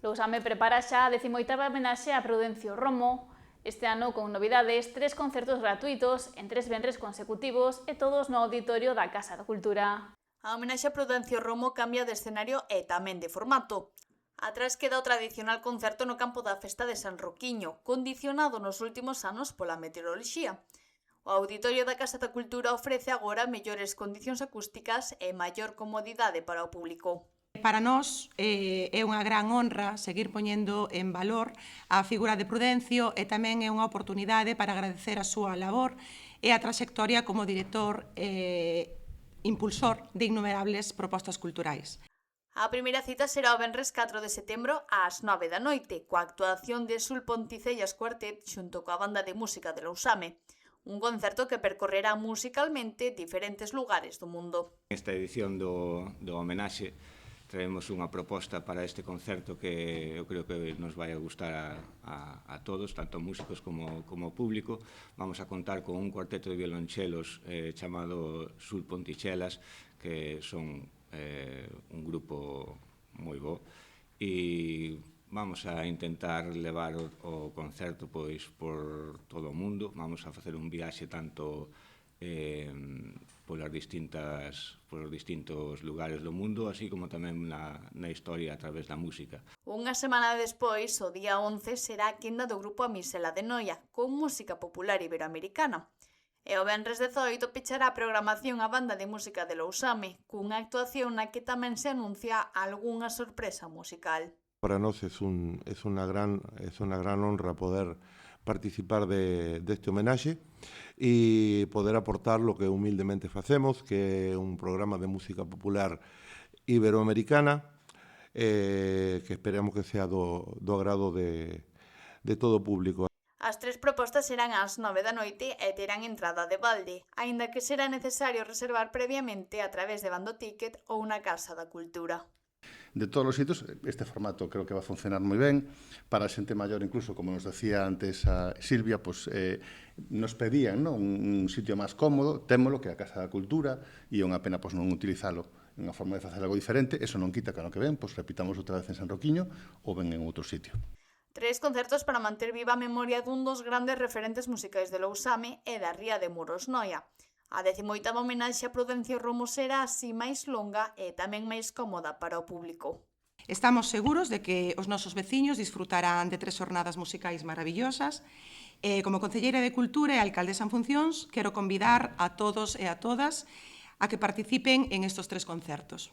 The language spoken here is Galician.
Lousame prepara xa a 18ª homenaxe a Prudencio Romo, este ano con novidades, 3 concertos gratuitos en 3 venres consecutivos e todos no auditorio da Casa da Cultura. A homenaxe a Prudencio Romo cambia de escenario e tamén de formato. Atrás queda o tradicional concerto no campo da Festa de San Roquiño, condicionado nos últimos anos pola meteoroloxía. O auditorio da Casa da Cultura ofrece agora mellores condicións acústicas e maior comodidade para o público. Para nós é unha gran honra seguir poñendo en valor a figura de Prudencio e tamén é unha oportunidade para agradecer a súa labor e a traxectoria como director e impulsor de innumerables propostas culturais. A primeira cita será o venres 4 de setembro ás 9 da noite, coa actuación de Sul Ponticellas Cuartet xunto coa banda de música de Lousame. Un concerto que percorrerá musicalmente diferentes lugares do mundo. Esta edición do homenaxe traemos unha proposta para este concerto que eu creo que nos vai a gustar a todos, tanto músicos como público. Vamos a contar con un cuarteto de violonchelos chamado Sul Ponticellas, que son un grupo moi bo, e vamos a intentar levar o concerto pois por todo o mundo. Vamos a facer un viaxe tanto polos distintos lugares do mundo, así como tamén na historia a través da música. Unha semana despois, o día 11, será a quenda do grupo Amisela de Noia, con música popular iberoamericana. E o venres 18 pechará a programación a banda de música de Lousame, cunha actuación na que tamén se anuncia algunha sorpresa musical. Para nós é unha gran honra poder participar deste homenaxe e poder aportar lo que humildemente facemos, que é un programa de música popular iberoamericana, que esperamos que sea do agrado de todo o público. As 3 propostas serán ás 9 da noite e terán entrada de balde, aínda que será necesario reservar previamente a través de Bando Ticket ou na Casa da Cultura. De todos os sitios, este formato creo que va a funcionar moi ben. Para a xente maior, incluso, como nos decía antes a Silvia, nos pedían un sitio máis cómodo, témolo, que é a Casa da Cultura, e é unha pena non utilizalo en unha forma de facer algo diferente. Eso non quita que ano que ven, repitamos outra vez en San Roquiño ou ven en outro sitio. 3 concertos para manter viva a memoria dun dos grandes referentes musicais de Lousame e da ría de Muros, Noia. A 18ª homenaxe a Prudencio Romo será así máis longa e tamén máis cómoda para o público. Estamos seguros de que os nosos veciños disfrutarán de 3 xornadas musicais maravillosas. Como Concelleira de Cultura e alcaldesa en funcións, quero convidar a todos e a todas a que participen en estes 3 concertos.